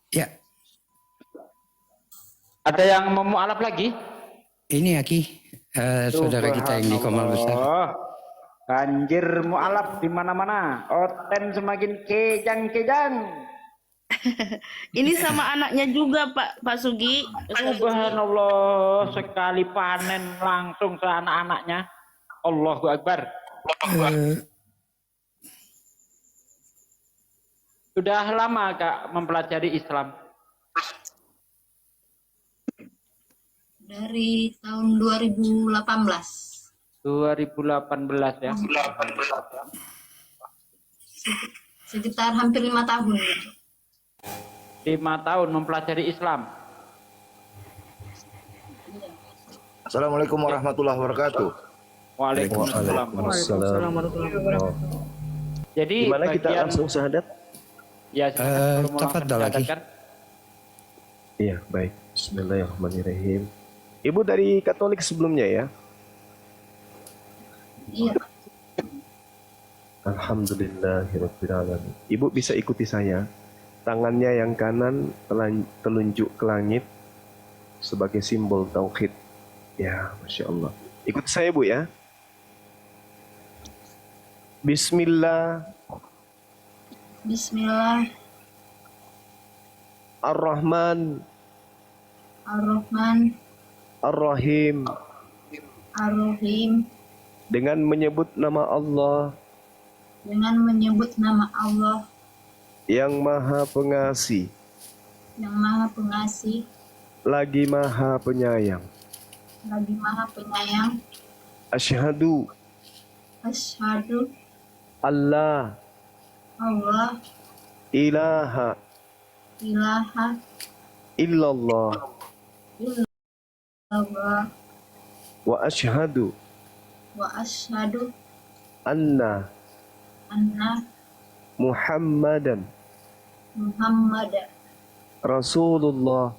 Ya, Ada yang mau mu'alaf lagi? ini Aki, saudara kita yang di Komal Besar. Banjir mu'alaf di mana-mana. Oten semakin kejang-kejang. Ini sama anaknya juga Pak Sugi. Subhanallah, sekali panen langsung ke anak-anaknya. Allahu Akbar. Sudah lama Kak mempelajari Islam? Dari tahun 2018. 2018 ya. Sekitar hampir 5 tahun. 5 tahun mempelajari Islam. Assalamualaikum warahmatullahi wabarakatuh. Waalaikumsalam. Jadi gimana kita langsung syahadat? Ya, Tafadhal lagi. Iya, baik. Bismillahirrahmanirrahim. Ibu dari Katolik sebelumnya ya? Iya, Pak. Alhamdulillahirrahmanirrahim. Ibu bisa ikuti saya. Tangannya yang kanan telunjuk ke langit sebagai simbol tauhid. Ya, Masya Allah. Ikut saya Bu ya. Bismillah. Bismillah Ar-Rahman. ar-Rahman Ar-Rahim. ar-Rahim. Dengan menyebut nama Allah Dengan menyebut nama Allah yang Maha Pengasih, yang Maha Pengasih, lagi Maha Penyayang. lagi Maha Penyayang. Asyhadu Asyhadu Allah Allah ilaha ilaha illallah illallah wa asyhadu wa asyhadu anna anna Muhammadan Muhammadan Rasulullah.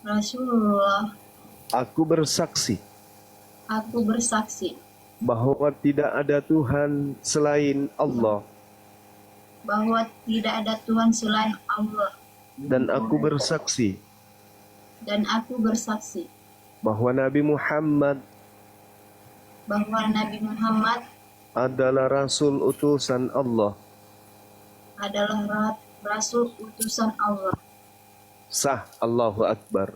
Rasulullah. Aku bersaksi Aku bersaksi bahwa tidak ada Tuhan selain Allah, bahwa tidak ada Tuhan selain Allah, dan aku bersaksi dan aku bersaksi bahwa Nabi Muhammad bahwa Nabi Muhammad adalah Rasul utusan Allah. adalah Rasul utusan Allah. Sah. Allahu Akbar.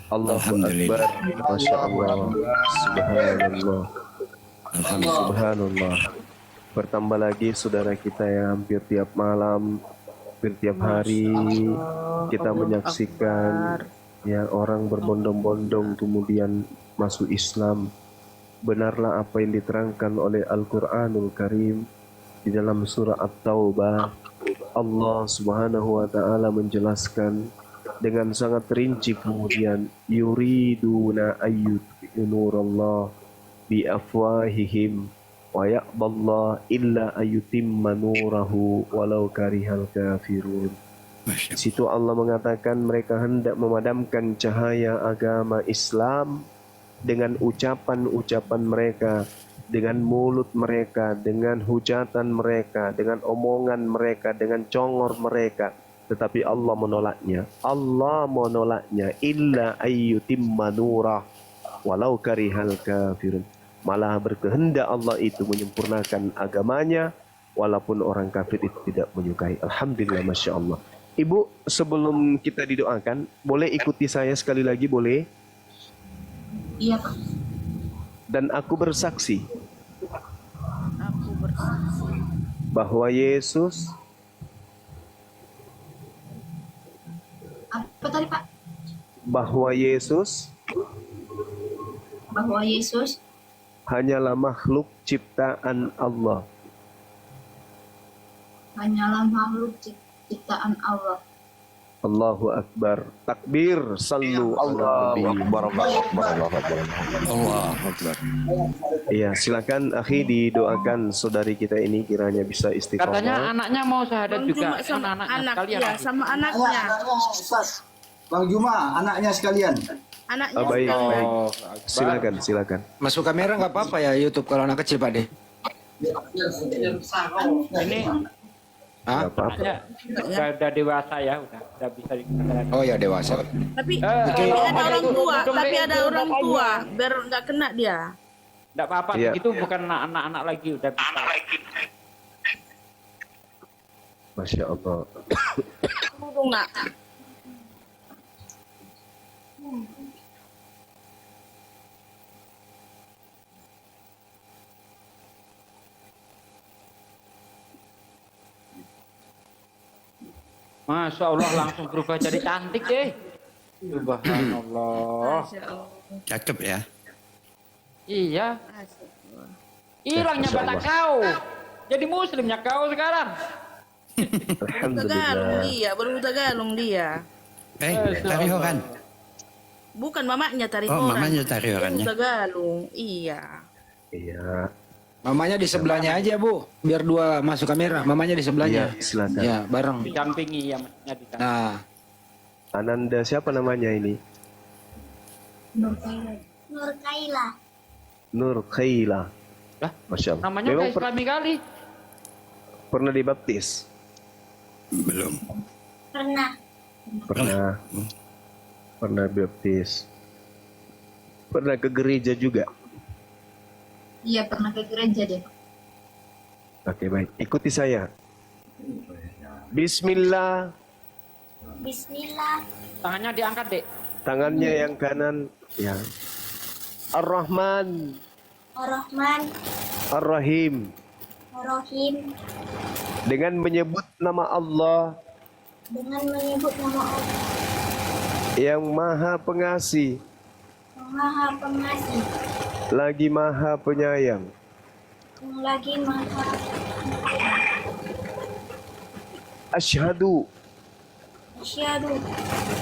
Allahu Alhamdulillah. Akbar. Masya Allah. Subhanallah. Subhanallah. Bertambah lagi saudara kita yang hampir tiap malam, hampir tiap hari kita menyaksikan ya orang berbondong-bondong kemudian masuk Islam. Benarlah apa yang diterangkan oleh Al-Quranul Karim di dalam surah At-Taubah. Allah Subhanahu wa taala menjelaskan dengan sangat rinci kemudian yuriduna ayyutfi'u nurallah bi afwahihim wa ya'ballah illa ayyutimma nurahu walau karihal kafirun. Di situ Allah mengatakan mereka hendak memadamkan cahaya agama Islam dengan ucapan-ucapan mereka, dengan mulut mereka, dengan hujatan mereka, dengan omongan mereka, dengan congor mereka. Tetapi Allah menolaknya. Allah menolaknya. Illa ayyutimma nurah walau karihal kafirun. Malah berkehendak Allah itu menyempurnakan agamanya walaupun orang kafir itu tidak menyukai. Alhamdulillah, Masya Allah. Ibu, sebelum kita didoakan, boleh ikuti saya sekali lagi, boleh? Iya, Pak. Dan aku bersaksi Aku bersaksi bahwa Yesus Apa tadi, Pak? bahwa Yesus Bahwa Yesus hanyalah makhluk ciptaan Allah. hanyalah makhluk ciptaan Allah. Allahu Akbar. Takbir. Sallu ala Nabi. Allahu Akbar. Iya, silakan akhi didoakan saudari kita ini kiranya bisa Katanya istiqomah. anaknya mau syahadat Bang juga. Juma sama Anak-anaknya anak sekalian. ya, sama anaknya. Ustaz, Bang Juma, anaknya sekalian. Anaknya Baik, sekalian. baik. Akbar. Silakan, silakan. Masuk kamera nggak apa-apa ya YouTube kalau anak kecil Pak De. Ini Ah? Nggak apa-apa. Anaknya udah dewasa ya, udah bisa dikatakan. Oh ya dewasa. Tapi kalau ada orang tua, ujung tapi deh, ada itu orang udah tua, aja. biar nggak kena dia. Nggak apa-apa, Iya. itu bukan anak-anak lagi, udah bisa. Masya Allah. Tunggu nak. Masya Allah langsung berubah jadi cantik deh. Subhanallah. Masya Allah. Cakep ya. Iya, Masya Allah. hilangnya Masya batak Allah. kau. Jadi muslimnya kau sekarang. Tagalung Alhamdulillah. dia, baru Tagalung dia. Tari Horan. Bukan mamanya tarik Oh, orang. mamanya tari Horannya. Tagalung, iya. Iya. Mamanya di sebelahnya aja, Bu. Biar dua masuk kamera. Mamanya di sebelahnya. Iya, silakan. Ya, bareng. Didampingi ya, maksudnya didampingi. Nah, Ananda siapa namanya ini? Nur Kaila. Nur Khaila. Lah, Masya Allah. namanya Memang udah islami kali. pernah dibaptis? belum. Pernah. Pernah baptis. Pernah ke gereja juga. Iya, pernah ke gereja deh. Oke, baik. Ikuti saya. Bismillah. Bismillah. Tangannya diangkat, Dek. Tangannya yang kanan. Ya. Ar-Rahman. Ar-Rahman. Ar-Rahim. Ar-Rahim. Dengan menyebut nama Allah Dengan menyebut nama Allah yang Maha Pengasih, yang Maha Pengasih, lagi Maha Penyayang. yang lagi Maha Asyhadu Asyhadu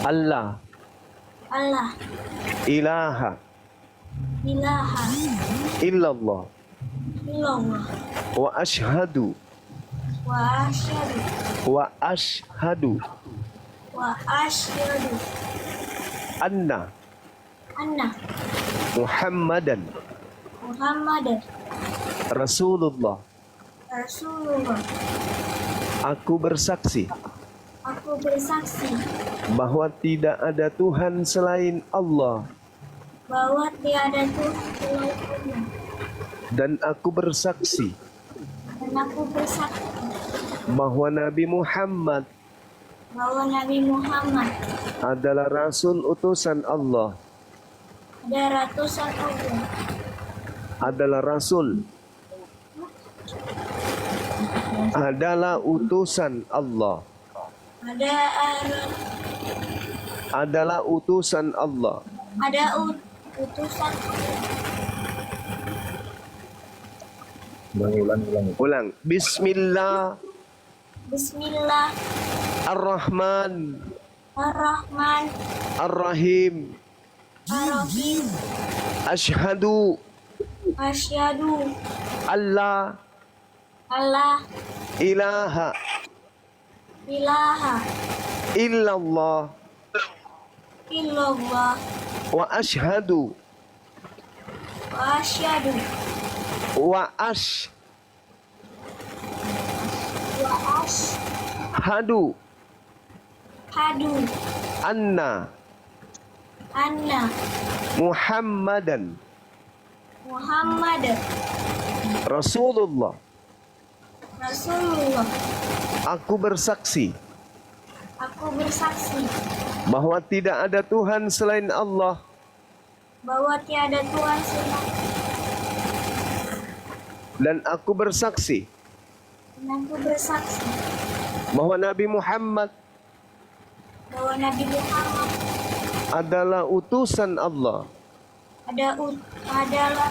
Allah Allah ilaha ilaha illallah illallah wa asyhadu wa asyhadu wa asyhadu wa asyhadu anna anna Muhammadan Muhammadan Rasulullah. Rasulullah. Aku bersaksi Aku bersaksi bahwa tidak ada Tuhan selain Allah, bahwa tiada Tuhan selain Allah, dan aku bersaksi dan aku bersaksi bahwa Nabi Muhammad bahwa Nabi Muhammad adalah Rasul utusan Allah, ada ratusan Allah, adalah Rasul, adalah utusan Allah, ada adalah utusan Allah. utusan Ulang. Bismillah Bismillah ar-Rahman Ar-Rahman ar-Rahim. Ar-Rahim. Asyhadu Asyhadu alla Allah ilaha ilaha illallah illallah wa asyhadu wa asyhadu wa ashhadu hadu anna anna Muhammadan Muhammad Rasulullah. Rasulullah. Aku bersaksi Aku bersaksi bahwa tidak ada Tuhan selain Allah, bahwa tiada Tuhan selain dan aku bersaksi dan aku bersaksi bahwa Nabi Muhammad bahwa Nabi Muhammad adalah utusan Allah. adalah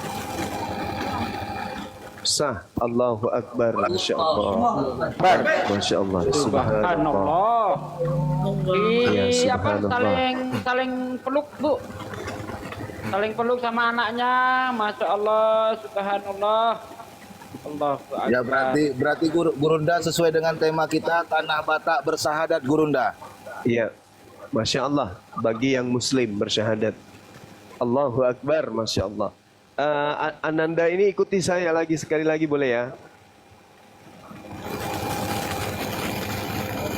Sah. Allahu Akbar. Masya Allah. Masya Allah. Subhanallah. Ya, Apa subhanallah. saling peluk, Bu. Saling peluk sama anaknya. Masya Allah, subhanallah. Allahu Akbar. Ya berarti Gurunda sesuai dengan tema kita Tanah Batak bersahadat Gurunda. Iya. Masya Allah. Bagi yang muslim bersyahadat. Allahu Akbar. Masya Allah. Ananda ini ikuti saya lagi sekali lagi boleh ya?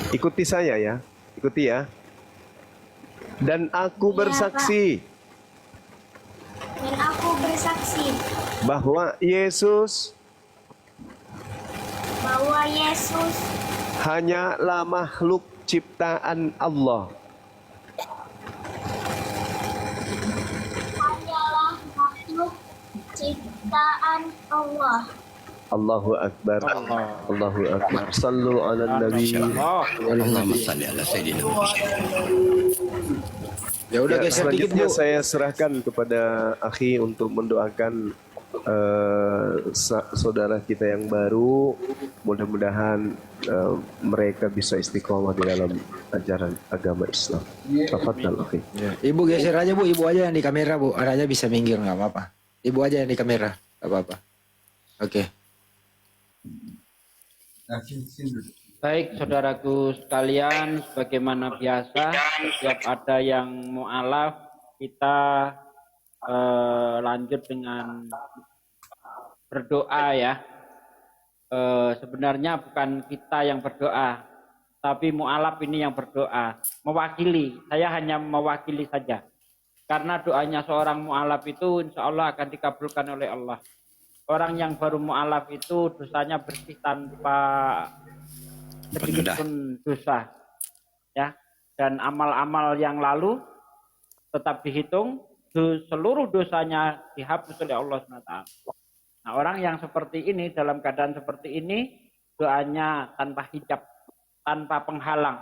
Ikuti saya ya. Ikuti ya. Dan aku bersaksi Dan aku bersaksi bahwa Yesus bahwa Yesus hanyalah makhluk ciptaan Allah. hanyalah makhluk ciptaan Allah. Allahu Akbar. Allahu Akbar. Sallu ala nabi. Allahumma salli ala sayyidina Ya udah Ya, geser dikit selanjutnya Bu. saya serahkan kepada akhi untuk mendoakan saudara kita yang baru. Mudah-mudahan mereka bisa istiqomah di dalam ajaran agama Islam. Tafadhal akhi. Ibu geser aja Bu, ibu aja yang di kamera Bu. Anaknya bisa minggir nggak apa-apa. Ibu aja yang di kamera, nggak apa-apa. Oke. Baik saudaraku sekalian, sebagaimana biasa setiap ada yang mu'alaf kita lanjut dengan berdoa ya. Sebenarnya bukan kita yang berdoa, tapi mu'alaf ini yang berdoa, mewakili. Saya hanya mewakili saja, karena doanya seorang mu'alaf itu insya Allah akan dikabulkan oleh Allah. Orang yang baru mu'alaf itu dosanya bersih tanpa sedikit pun dosa, ya. Dan amal-amal yang lalu tetap dihitung, seluruh dosanya dihapus oleh Allah SWT. Nah, orang yang seperti ini, dalam keadaan seperti ini, doanya tanpa hijab, tanpa penghalang.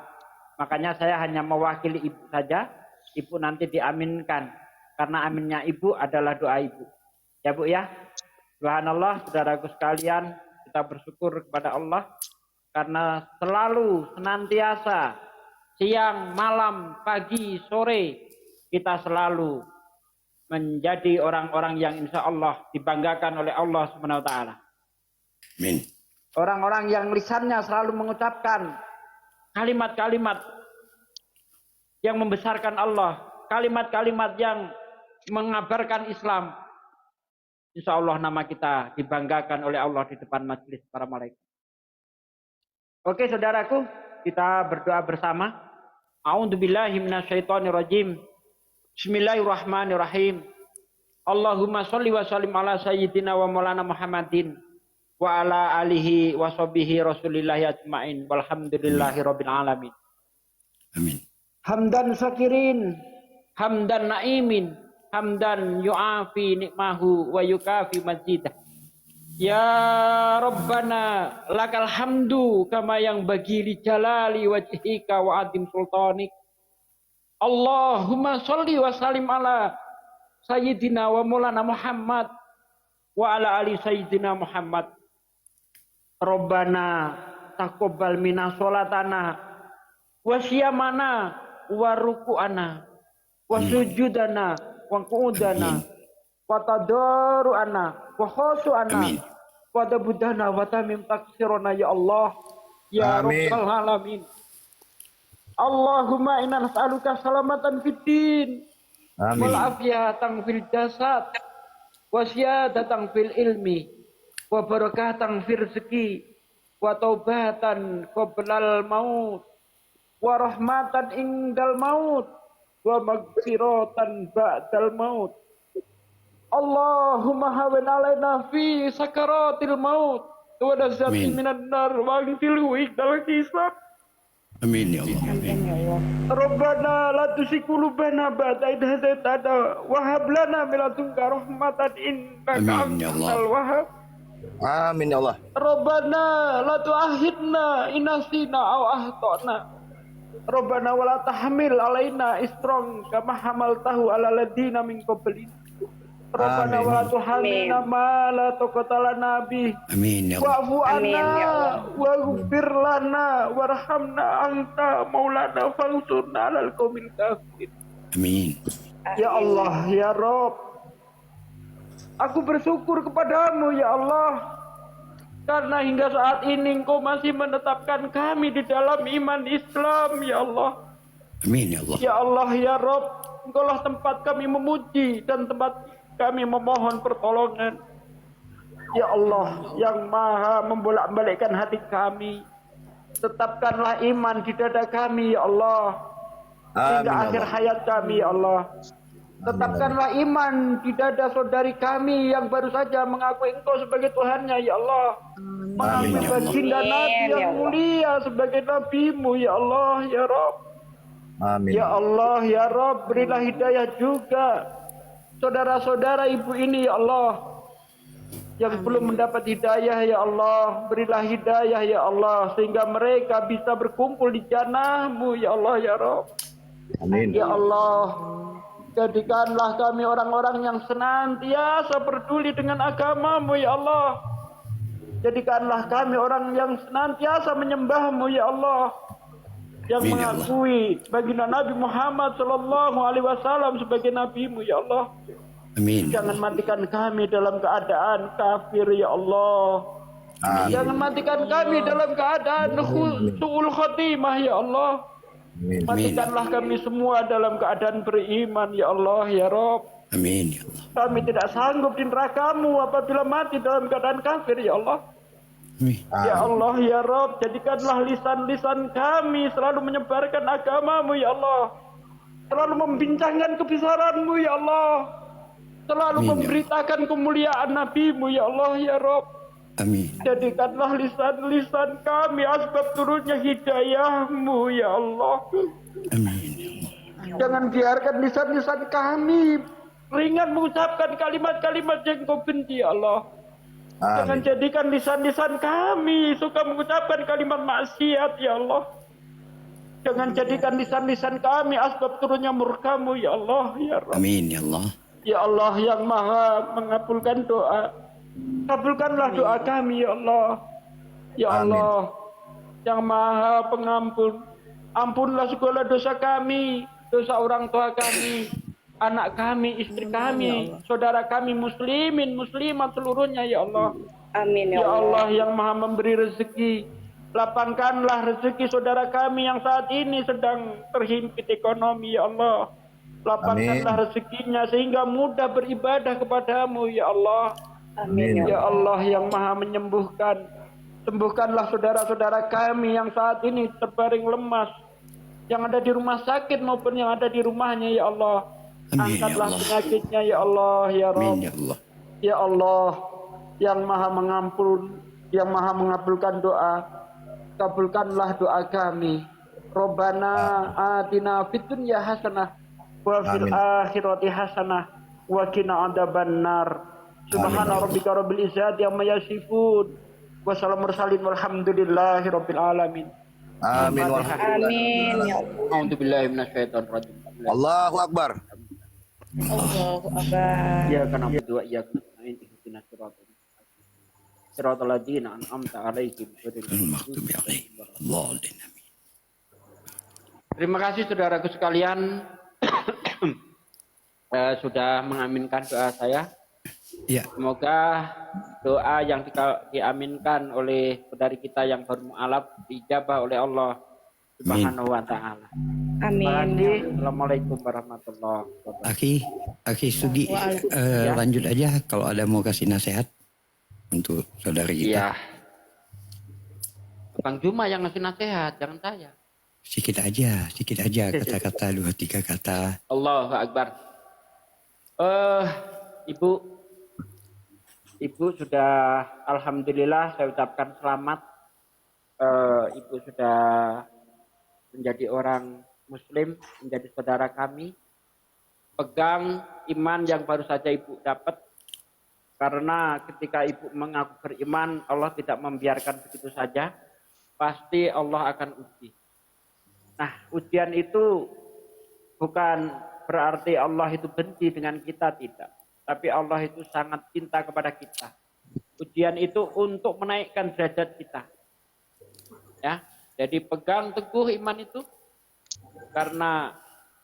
Makanya saya hanya mewakili ibu saja, ibu nanti diaminkan, karena aminnya ibu adalah doa ibu. Ya Bu ya. Subhanallah, saudaraku sekalian, kita bersyukur kepada Allah karena selalu, senantiasa, siang, malam, pagi, sore, kita selalu menjadi orang-orang yang insya Allah dibanggakan oleh Allah Subhanahu wa Ta'ala. Amin. Orang-orang yang lisannya selalu mengucapkan kalimat-kalimat yang membesarkan Allah, kalimat-kalimat yang mengabarkan Islam. Insya Allah nama kita dibanggakan oleh Allah di depan majelis para malaikat. Oke saudaraku, kita berdoa bersama. A'udzubillahi minasyaitonirrajim. Bismillahirrahmanirrahim. Allahumma sholli wa sallim ala sayyidina wa maulana Muhammadin wa ala alihi wa sahbihi rasulillahi ajma'in walhamdulillahi rabbil alamin. Amin. Hamdan syakirin, hamdan naimin, hamdan yu'afi nikmahu wa yukafi majidah. Ya Rabbana lakal hamdu kama yang bagi li jalali wajhika wa adim sultanik. Allahumma sholli wa sallim ala sayyidina wa maulana Muhammad wa ala ali sayyidina Muhammad. Rabbana taqabbal minna sholatana wa siyamana wa ruku'ana wa sujudana wa qu'udana wa tadaru'ana wa khusu'ana wa tabudana wa tamim taksirona ya Allah ya Rabbal alamin. Allahumma inna nas'aluka salamatan fid din wal afiyatan fil jasad wa siyadatan fil ilmi wa barakatan fil rizqi wa taubatan qoblal maut wa rahmatan indal maut wa maghfiratan ba'dal maut. Allahumma hawin alaina fi sakaratil maut wa nazatin minan nar wa ghfirhu iqdal hisab. Amin ya Allah. Rabbana la tuzigh qulubana ba'da idh hadaytana wa hab lana min ladunka rahmatan innaka antal wahhab. Amin ya Allah. Rabbana la tu'akhidna in nasina aw akhtana. Rabbana wa la tahmil alaina isran kama hamaltahu ala ladina min qablina. Rabbana wa la tuhammilna ma la taqata lana bih. Amin ya Allah. Wa'fu anna waghfir lana warhamna anta maulana fansurna 'alal qaumil kafirin. Amin. Ya Allah, ya Rabb, aku bersyukur kepadamu ya Allah, karena hingga saat ini Engkau masih menetapkan kami di dalam iman Islam ya Allah. Amin ya Allah. Ya Allah, ya Rabb, Engkaulah tempat kami memuji dan tempat kami memohon pertolongan. Ya Allah yang maha membolak-balikkan hati kami, Tetapkanlah iman di dada kami ya Allah, hingga Amin, akhir Allah. hayat kami ya Allah. Tetapkanlah iman di dada saudari kami yang baru saja mengakui Engkau sebagai Tuhannya ya Allah, mengakui Amin, ya baginda Nabi yang mulia sebagai Nabi-Mu ya Allah ya Rabb. Amin. Ya Allah ya Rabb, berilah hidayah juga saudara-saudara ibu ini ya Allah, yang belum mendapat hidayah ya Allah, berilah hidayah ya Allah, sehingga mereka bisa berkumpul di jannah-Mu ya Allah ya Rabb. Amin. Ya Allah, jadikanlah kami orang-orang yang senantiasa peduli dengan agama-Mu ya Allah. Jadikanlah kami orang yang senantiasa menyembah-Mu ya Allah, yang Amin, ya Allah. mengakui baginda Nabi Muhammad sallallahu alaihi wasallam sebagai Nabi-Mu ya Allah. Amin. Jangan matikan kami dalam keadaan kafir ya Allah. Amin. Jangan matikan kami dalam keadaan su'ul khotimah ya Allah. Amin. Matikanlah kami semua dalam keadaan beriman ya Allah ya Rabb. Amin ya Allah. Kami tidak sanggup di neraka-Mu apabila mati dalam keadaan kafir ya Allah. Amin. Ya Allah ya Rabb, jadikanlah lisan-lisan kami selalu menyebarkan agama-Mu ya Allah, selalu membincangkan kebesaran-Mu ya Allah, selalu Amin, ya memberitakan kemuliaan Nabi-Mu ya Allah ya Rabb. Amin. Jadikanlah lisan-lisan kami asbab turunnya hidayah-Mu ya Allah. Amin ya Allah. Jangan biarkan lisan-lisan kami ringan mengucapkan kalimat-kalimat yang Kau benci ya Allah. Jangan Amin. jadikan lisan-lisan kami suka mengucapkan kalimat maksiat ya Allah. Jangan jadikan lisan-lisan kami asbab turunnya murka-Mu ya Allah ya Rabb. Amin ya Allah. Ya Allah yang maha mengabulkan doa, kabulkanlah doa kami ya Allah. Ya Amin. Allah yang maha pengampun, ampunlah segala dosa kami, dosa orang tua kami, anak kami, istri kami, saudara kami muslimin, muslimat seluruhnya ya Allah. Amin Ya Allah yang maha memberi rezeki, lapangkanlah rezeki saudara kami yang saat ini sedang terhimpit ekonomi ya Allah. Lapangkanlah rezekinya sehingga mudah beribadah kepadamu ya Allah. Amin Ya Allah yang maha menyembuhkan, sembuhkanlah saudara-saudara kami yang saat ini terbaring lemas, yang ada di rumah sakit maupun yang ada di rumahnya ya Allah. Amin, ya Angkatlah Allah. penyakitnya ya Allah ya Rabb. Amin ya Allah. Ya Allah yang maha mengampun, yang maha mengabulkan doa, kabulkanlah doa kami. Rabbana atina fid dunya hasanah wa fil Amin. akhirati hasanah wa qina adzabannar. Subhana rabbika rabbil izzati amma yasifun wa salamun mursalin walhamdulillahi rabbil alamin. Amin. Amin ya Allah. A'udzubillahi minasyaitonir rajim. Allahu Akbar. Allahu Akbar. Iyyaka na'budu wa iyyaka nasta'in ihdinas siratal ladzina an'amta 'alaihim ghairil Al-maghdubi alaihim waladhdallin. Amin. Terima kasih saudaraku sekalian sudah mengaminkan doa saya. Ya. Semoga doa yang diaminkan oleh saudari kita yang baru mu'alaf dijabah oleh Allah Subhanahu wa taala. Terima Amin. kasih. Assalamualaikum warahmatullahi wabarakatuh. Aki Sugi, lanjut aja kalau ada mau kasih nasihat untuk saudari kita. Iya. Bang Juma yang ngasih nasihat, jangan saya. Sedikit aja kata-kata 2-3 kata. Allahu Akbar. Ibu sudah, alhamdulillah saya ucapkan selamat. Ibu sudah menjadi orang Muslim, menjadi saudara kami. Pegang iman yang baru saja ibu dapat. Karena ketika ibu mengaku beriman, Allah tidak membiarkan begitu saja. Pasti Allah akan uji. Nah, ujian itu bukan berarti Allah itu benci dengan kita, tidak. Tapi Allah itu sangat cinta kepada kita. Ujian itu untuk menaikkan derajat kita. Ya, jadi pegang teguh iman itu. Karena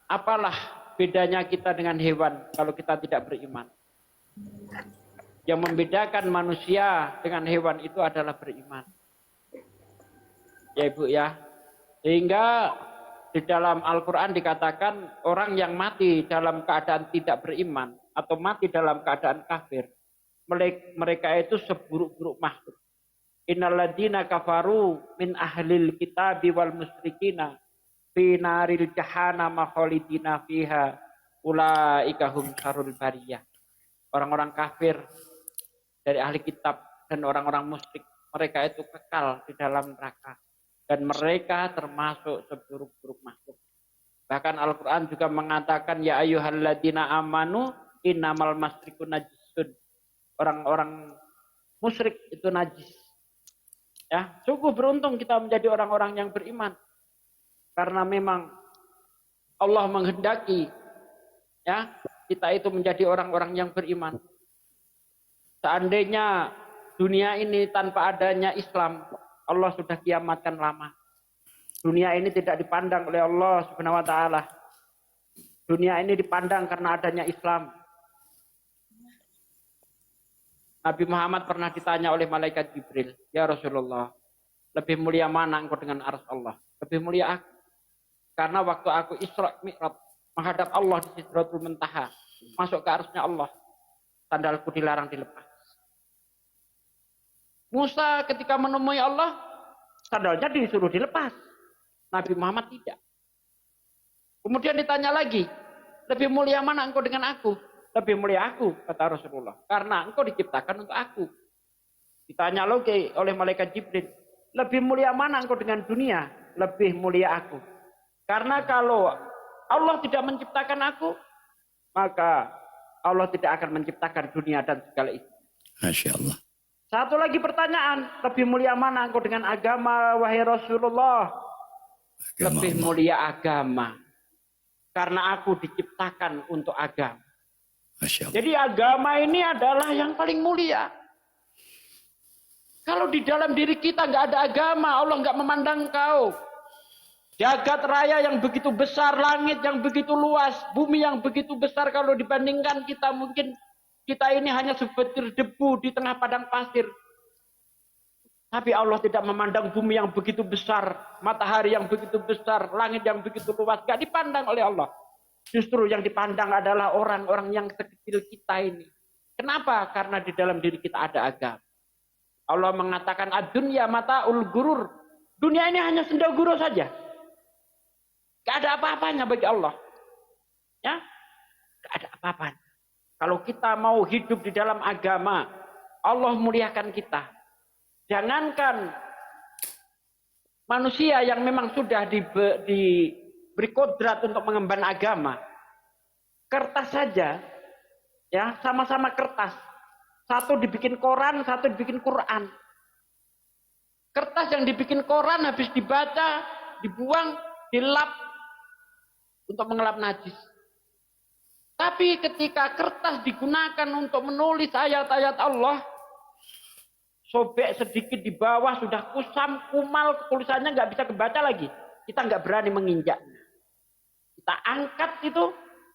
apalah bedanya kita dengan hewan kalau kita tidak beriman. Yang membedakan manusia dengan hewan itu adalah beriman. Ya Ibu ya. Sehingga di dalam Al-Quran dikatakan orang yang mati dalam keadaan tidak beriman atau mati dalam keadaan kafir, mereka itu seburuk-buruk makhluk. Innalladzina kafaru min ahlil kitabi wal musyrikina fi naril jahannam khalidina fiha ulaika hum syarrul bariyah. Orang-orang kafir dari ahli kitab dan orang-orang musyrik, mereka itu kekal di dalam neraka dan mereka termasuk seburuk-buruk makhluk. Bahkan Al-Quran juga mengatakan ya ayyuhalladzina amanu innamal masriku najisun. Orang-orang musyrik itu najis. Ya, sungguh beruntung kita menjadi orang-orang yang beriman. Karena memang Allah menghendaki ya, kita itu menjadi orang-orang yang beriman. Seandainya dunia ini tanpa adanya Islam, Allah sudah kiamatkan lama. Dunia ini tidak dipandang oleh Allah Subhanahu wa taala. Dunia ini dipandang karena adanya Islam. Nabi Muhammad pernah ditanya oleh malaikat Jibril, "Ya Rasulullah, lebih mulia mana engkau dengan arsy Allah?" Lebih mulia aku. Karena waktu aku Isra Mi'raj menghadap Allah di Sidratul Muntaha, masuk ke arsy-Nya Allah, sandalku dilarang dilepas. Musa ketika menemui Allah, sandalnya disuruh dilepas. Nabi Muhammad tidak. Kemudian ditanya lagi, lebih mulia mana engkau dengan aku? Lebih mulia aku, kata Rasulullah. Karena engkau diciptakan untuk aku. Ditanya lagi oleh malaikat Jibril, lebih mulia mana engkau dengan dunia? Lebih mulia aku. Karena kalau Allah tidak menciptakan aku, maka Allah tidak akan menciptakan dunia dan segala itu. Masya Allah. Satu lagi pertanyaan, lebih mulia mana engkau dengan agama, wahai Rasulullah? Agama Lebih Allah. mulia agama. Karena aku diciptakan untuk agama. Masya Allah. Jadi agama ini adalah yang paling mulia. Kalau di dalam diri kita nggak ada agama, Allah nggak memandang kau. Jagat raya yang begitu besar, langit yang begitu luas, bumi yang begitu besar, kalau dibandingkan kita, mungkin kita ini hanya sebutir debu di tengah padang pasir. Tapi Allah tidak memandang bumi yang begitu besar, matahari yang begitu besar, langit yang begitu luas. Gak dipandang oleh Allah. Justru yang dipandang adalah orang-orang yang sekecil kita ini. Kenapa? Karena di dalam diri kita ada agama. Allah mengatakan ad-dunya mata'ul gurur. Dunia ini hanya senda guru saja. Gak ada apa-apanya bagi Allah. Ya? Gak ada apa-apanya. Kalau kita mau hidup di dalam agama, Allah muliakan kita. Jangankan manusia yang memang sudah diberi kodrat untuk mengemban agama. Kertas saja, ya sama-sama kertas. Satu dibikin koran, satu dibikin Quran. Kertas yang dibikin koran habis dibaca, dibuang, dilap untuk mengelap najis. Tapi ketika kertas digunakan untuk menulis ayat-ayat Allah, sobek sedikit di bawah, sudah kusam, kumal, tulisannya nggak bisa kebaca lagi. Kita nggak berani menginjaknya. Kita angkat itu,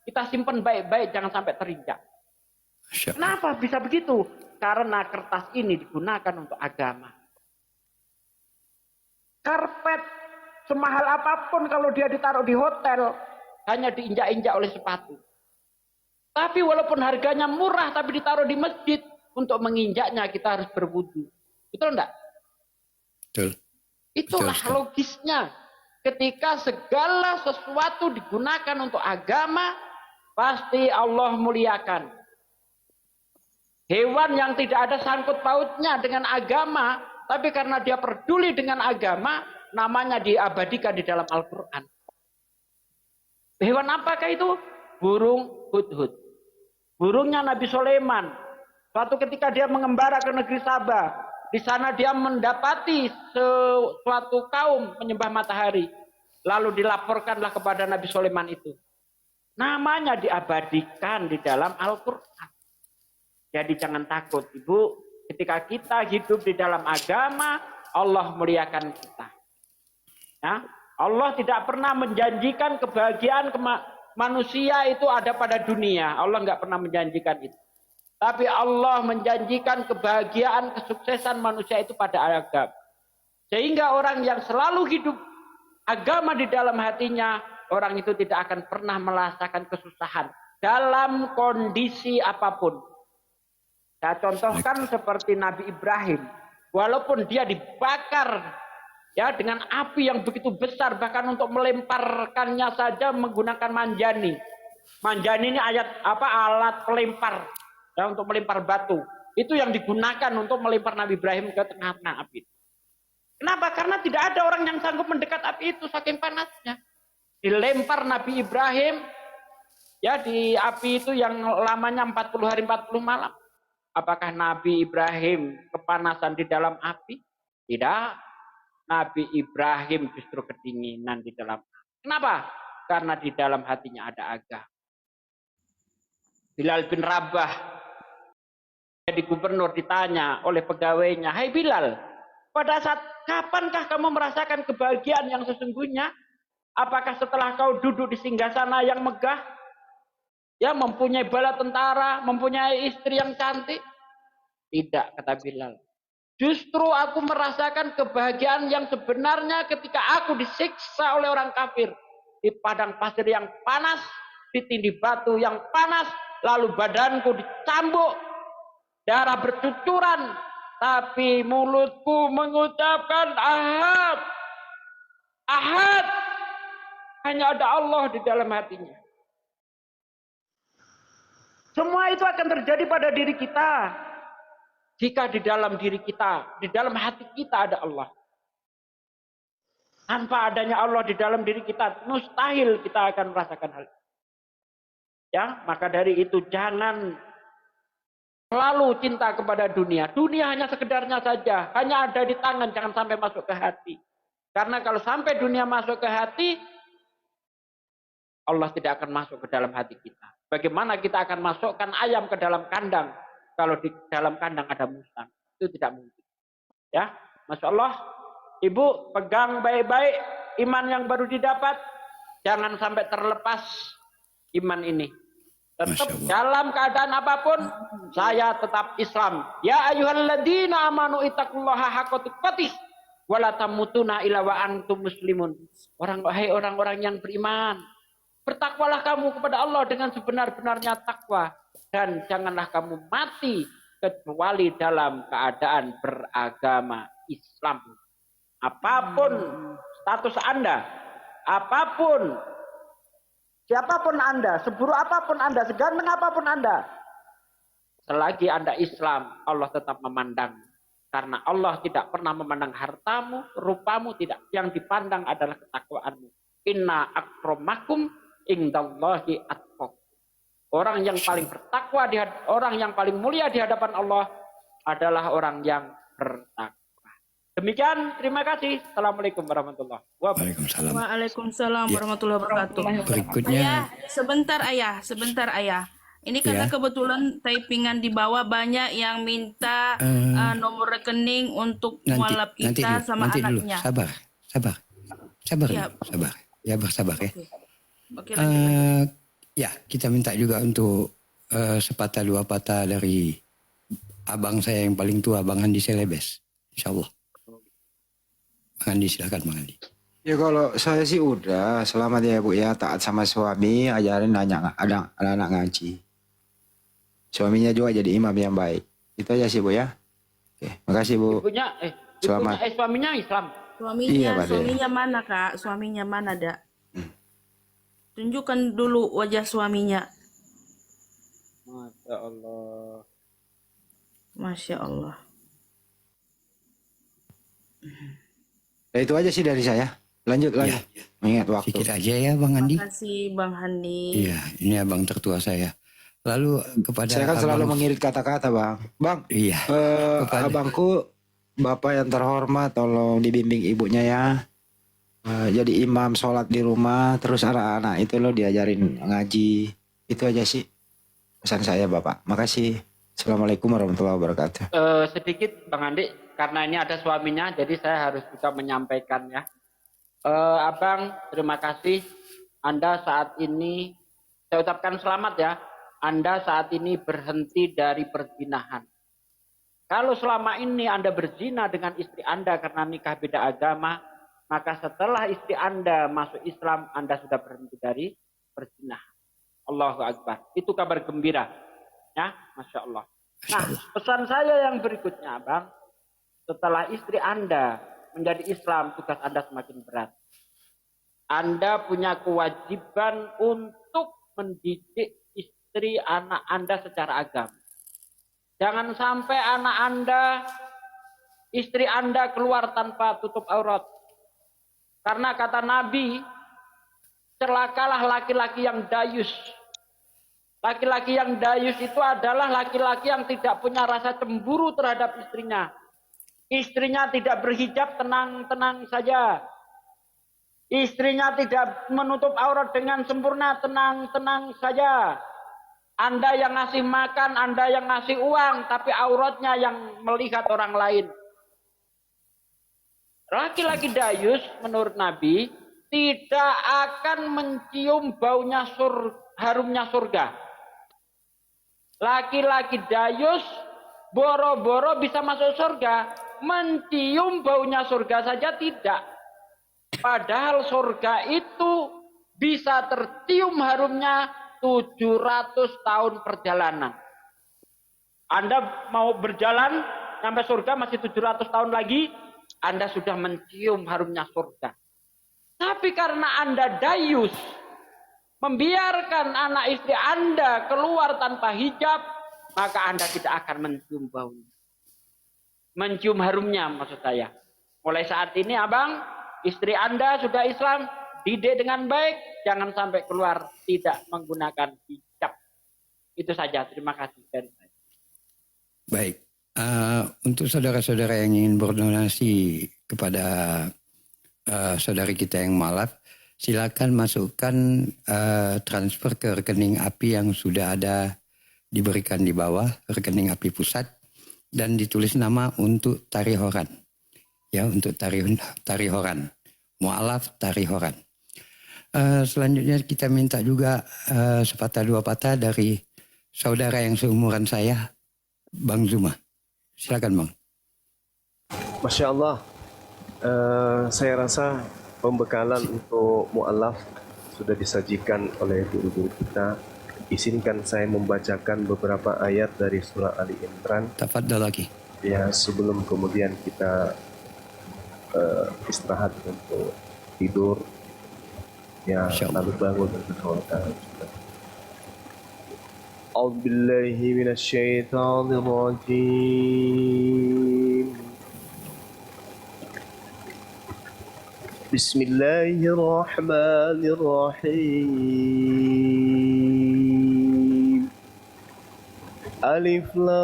kita simpan baik-baik, jangan sampai terinjak. Kenapa bisa begitu? Karena kertas ini digunakan untuk agama. Karpet semahal apapun kalau dia ditaruh di hotel, hanya diinjak-injak oleh sepatu. Tapi walaupun harganya murah, tapi ditaruh di masjid, untuk menginjaknya kita harus berwudu. Betul enggak? Betul. Itulah Betul. logisnya. Ketika segala sesuatu digunakan untuk agama, pasti Allah muliakan. Hewan yang tidak ada sangkut pautnya dengan agama, tapi karena dia peduli dengan agama, namanya diabadikan di dalam Al-Quran. Hewan apakah itu? Burung hudhud. Burungnya Nabi Sulaiman. Suatu ketika dia mengembara ke negeri Sabah. Di sana dia mendapati suatu kaum menyembah matahari. Lalu dilaporkanlah kepada Nabi Sulaiman itu. Namanya diabadikan di dalam Al-Quran. Jadi jangan takut, Ibu. Ketika kita hidup di dalam agama, Allah muliakan kita. Ya? Allah tidak pernah menjanjikan kebahagiaan manusia itu ada pada dunia. Allah nggak pernah menjanjikan itu. Tapi Allah menjanjikan kebahagiaan, kesuksesan manusia itu pada agama. Sehingga orang yang selalu hidup agama di dalam hatinya, orang itu tidak akan pernah merasakan kesusahan dalam kondisi apapun. Saya contohkan seperti Nabi Ibrahim. walaupun dia dibakar ya dengan api yang begitu besar, bahkan untuk melemparkannya saja menggunakan manjani. Manjani ini alat pelempar ya, untuk melempar batu. Itu yang digunakan untuk melempar Nabi Ibrahim ke tengah-tengah api. Kenapa? Karena tidak ada orang yang sanggup mendekat api itu, saking panasnya. Dilempar Nabi Ibrahim ya di api itu yang lamanya 40 hari 40 malam. Apakah Nabi Ibrahim kepanasan di dalam api? Tidak. Nabi Ibrahim justru kedinginan di dalam api. Kenapa? Karena di dalam hatinya ada agama. Bilal bin Rabah jadi gubernur ditanya oleh pegawainya, "Hai Bilal, pada saat kapankah kamu merasakan kebahagiaan yang sesungguhnya? Apakah setelah kau duduk di singgasana yang megah? Ya, mempunyai bala tentara, mempunyai istri yang cantik?" Tidak, kata Bilal. Justru aku merasakan kebahagiaan yang sebenarnya ketika aku disiksa oleh orang kafir. Di padang pasir yang panas, ditindih batu yang panas, lalu badanku dicambuk, darah bercucuran. Tapi mulutku mengucapkan ahad. Ahad. Hanya ada Allah di dalam hatinya. Semua itu akan terjadi pada diri kita. Jika di dalam diri kita, di dalam hati kita ada Allah. Tanpa adanya Allah di dalam diri kita, mustahil kita akan merasakan hal itu. Ya, maka dari itu jangan selalu cinta kepada dunia. Dunia hanya sekedarnya saja, hanya ada di tangan, jangan sampai masuk ke hati. Karena kalau sampai dunia masuk ke hati, Allah tidak akan masuk ke dalam hati kita. Bagaimana kita akan masukkan ayam ke dalam kandang kalau di dalam kandang ada musang? Itu tidak mungkin. Ya, Masya Allah. Ibu pegang baik-baik iman yang baru didapat. Jangan sampai terlepas iman ini. Tetap dalam keadaan apapun, saya tetap Islam. Ya ayyuhalladzina amanu ittaqullaha haqqa tuqatih wa la tamutuna illa wa antum muslimun. Wahai orang-orang yang beriman, bertakwalah kamu kepada Allah dengan sebenar-benarnya takwa. Dan janganlah kamu mati kecuali dalam keadaan beragama Islam. Apapun status Anda, apapun, siapapun Anda, seburuk apapun Anda, seganteng apapun Anda, selagi Anda Islam, Allah tetap memandang. Karena Allah tidak pernah memandang hartamu, rupamu, tidak. Yang dipandang adalah ketakwaanmu. Inna akramakum indallahi atqakum. Orang yang paling bertakwa, orang yang paling mulia di hadapan Allah adalah orang yang bertakwa. Demikian, terima kasih. Assalamualaikum warahmatullahi wabarakatuh. Waalaikumsalam warahmatullahi wabarakatuh. Berikutnya, Sebentar ayah. Ini karena kebetulan typingan di bawah banyak yang minta nomor rekening untuk mualaf kita sama anaknya. Sabar. Ya. Ya, bersabar ya. Oke, lanjut. Ya, kita minta juga untuk sepatah dua patah dari abang saya yang paling tua, Bang Andi Selebes. Insya Allah. Bang Andi, silakan Bang Andi. Ya kalau saya sih udah, selamat ya Bu ya, taat sama suami, ajarin anak-anak ngaji. Suaminya juga jadi imam yang baik. Itu aja sih Bu ya. Oke, makasih Bu. Selamat. Suaminya Islam. Suaminya mana Kak? Suaminya mana Dak? Tunjukkan dulu wajah suaminya. Masya Allah. Masya Allah. Ya, itu aja sih dari saya. Lanjut. Mengingat waktu. Sedikit aja ya Bang Andi. Terima kasih Bang Handi. Iya, ini abang tertua saya. Lalu kepada saya kan selalu mengirit kata-kata Bang. Bang, iya, abangku, Bapak yang terhormat, tolong dibimbing ibunya ya. Jadi imam sholat di rumah, terus anak-anak itu lo diajarin ngaji. Itu aja sih pesan saya Bapak. Makasih. Assalamualaikum warahmatullahi wabarakatuh. Sedikit Bang Andi, karena ini ada suaminya, jadi saya harus juga menyampaikan ya. Abang, terima kasih. Anda saat ini, saya ucapkan selamat ya. Anda saat ini berhenti dari perzinahan. Kalau selama ini Anda berzina dengan istri Anda karena nikah beda agama, maka setelah istri Anda masuk Islam, Anda sudah berhenti dari perzinahan. Allahu Akbar. Itu kabar gembira. Ya, Masya Allah. Nah, pesan saya yang berikutnya, Bang. Setelah istri Anda menjadi Islam, tugas Anda semakin berat. Anda punya kewajiban untuk mendidik istri anak Anda secara agama. Jangan sampai anak Anda, istri Anda keluar tanpa tutup aurat. Karena kata Nabi, celakalah laki-laki yang dayus. Laki-laki yang dayus itu adalah laki-laki yang tidak punya rasa cemburu terhadap istrinya. Istrinya tidak berhijab, tenang-tenang saja. Istrinya tidak menutup aurat dengan sempurna, tenang-tenang saja. Anda yang ngasih makan, Anda yang ngasih uang, tapi auratnya yang melihat orang lain. Laki-laki dayus menurut Nabi tidak akan mencium baunya harumnya surga. Laki-laki dayus boro-boro bisa masuk surga, mencium baunya surga saja tidak. Padahal surga itu bisa tercium harumnya 700 tahun perjalanan. Anda mau berjalan sampai surga masih 700 tahun lagi, Anda sudah mencium harumnya surga. Tapi karena Anda dayus, membiarkan anak istri Anda keluar tanpa hijab, maka Anda tidak akan mencium baunya. Mencium harumnya maksud saya. Mulai saat ini abang, istri Anda sudah Islam, didik dengan baik, jangan sampai keluar tidak menggunakan hijab. Itu saja, terima kasih dari saya. Baik, untuk saudara-saudara yang ingin berdonasi kepada saudari kita yang malaf, silakan masukkan transfer ke rekening API yang sudah ada diberikan di bawah, rekening API pusat, dan ditulis nama untuk Tarihoran. Ya, untuk Tarihoran. Mu'alaf Tarihoran. Selanjutnya kita minta juga sepatah dua patah dari saudara yang seumuran saya, Bang Zuma. Silakan Bang. Masya Allah, saya rasa pembekalan untuk mu'alaf sudah disajikan oleh guru-guru kita. Izinkan saya membacakan beberapa ayat dari surah Ali Imran. Tafadhal lagi. Ya, sebelum kemudian kita istirahat untuk tidur, ya lalu bangun untuk sholat. A'udzubillahi minasyaitonirrajim. Bismillahirrahmanirrahim. Alif Lam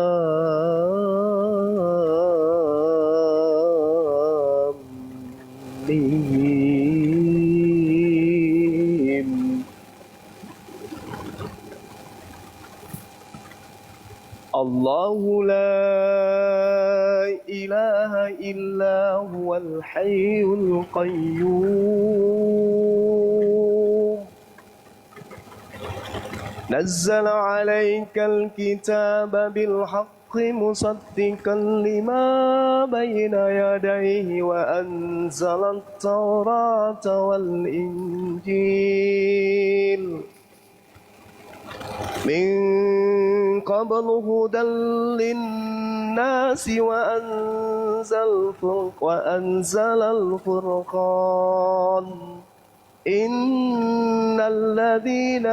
Mim. Allahu la ilaha illa huwal hayyul qayyum. نزل عليك الكتاب بالحق مصدقا لما بين يديه وأنزل التوراة والإنجيل من قبل هدى للناس وأنزل الفرقان إن الذين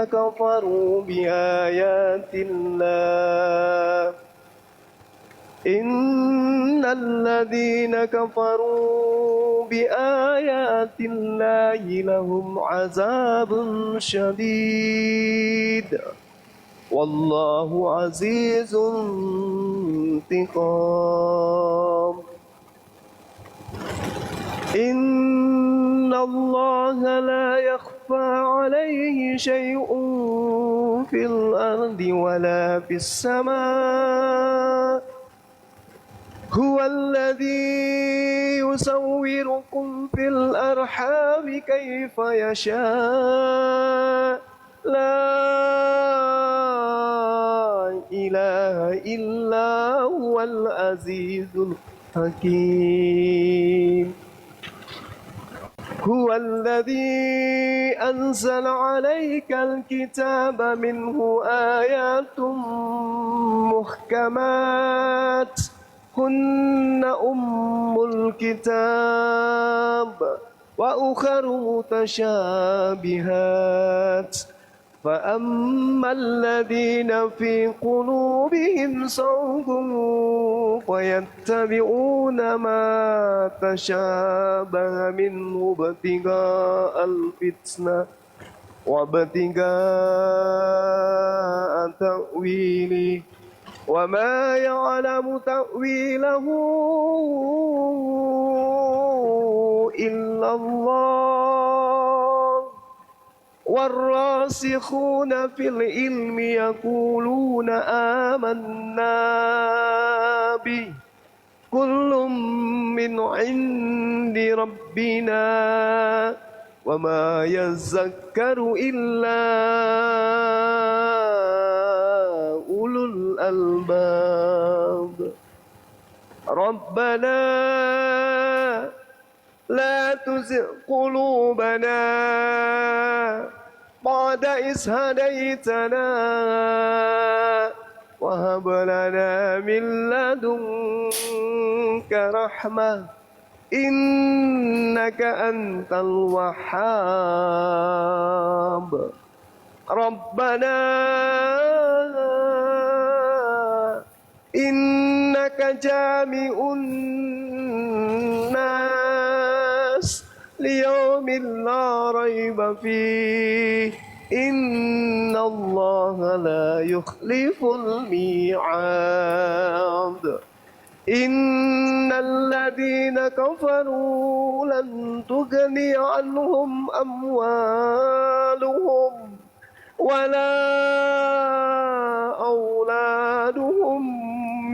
كفروا بآيات الله لهم عذاب شديد والله عزيز انتقام. إن الله لا يخفى عليه شيء في الأرض ولا في السماء هو الذي يصوركم في الأرحام كيف يشاء لا إله إلا هو العزيز الحكيم. هو الذي أنزل عليك الكتاب منه آيات محكمات هن أم الكتاب وأخر متشابهات فأما الذين في قلوبهم زيغ فيتبعون ما تشابه منه ابتغاء الفتنة وابتغاء تأويله وما يعلم تأويله إلا الله والراسخون في العلم يقولون آمنا به كل من عند ربنا وما يذكر إلا أولو الألباب ربنا لا تزغ قلوبنا بعد إذ هديتنا وهب لنا من لدنك رحمة إنك أنت الوهاب ربنا إنك جامع الناس ليوم لا ريب فيه إن الله لا يخلف الميعاد إن الذين كفروا لن تغني عنهم أموالهم ولا أولادهم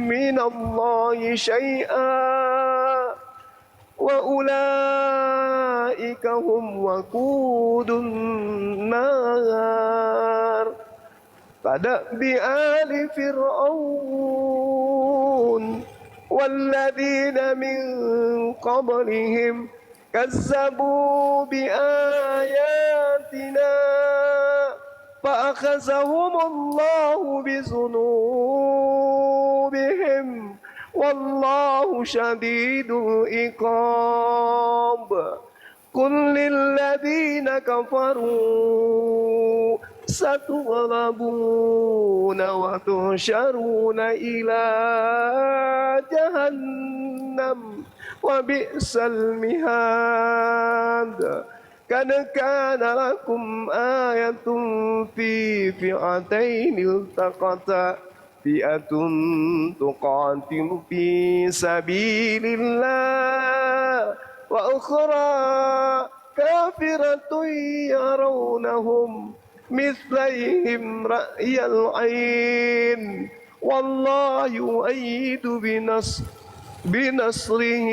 من الله شيئا وأولئك هم وقود النار كدأب آل فرعون والذين من قبلهم كذبوا بآياتنا فأخذهم الله بذنوبهم والله شديد العقاب قل للذين كفروا ستغلبون وتحشرون إلى جهنم وبئس المهاد قد كان لكم آية في فئتين التقتا فئة تقاتل في سبيل الله وأخرى كافرة يرونهم مثليهم رأي العين والله يؤيد بنصره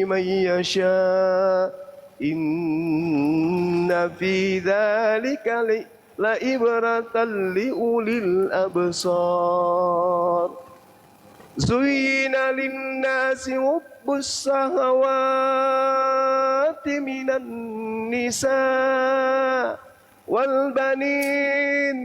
من يشاء إن في ذلك لعبرة لأولي الأبصار زين للناس حب الشهوات من النساء والبنين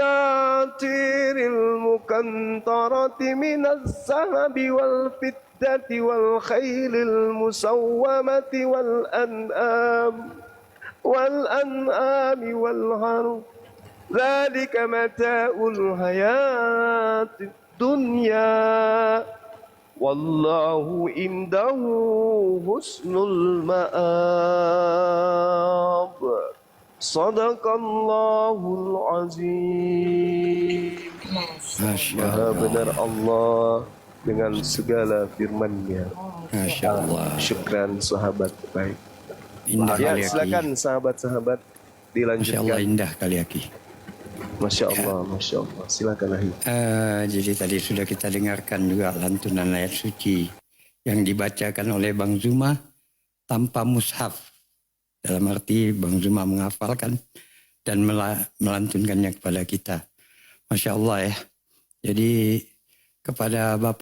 والقناطير المقنطرة من الذهب والفضة والخيل المسومة والأنعام والحرث ذلك متاع الحياة الدنيا والله عنده حسن المآب صدق الله العظيم. Maha benar Allah dengan segala firman-Nya. Masya Allah. Syukran sahabat baik. Indah Ya, kali Aki. silakan sahabat-sahabat Masya Allah, dilanjutkan. indah kali Aki. Masya Allah, Masya Allah. Silakan Ahi. Jadi tadi sudah kita dengarkan juga lantunan ayat suci yang dibacakan oleh Bang Zuma tanpa mushaf. Dalam arti Bang Zuma menghafalkan dan melantunkannya kepada kita. Masya Allah ya. Jadi kepada Bapak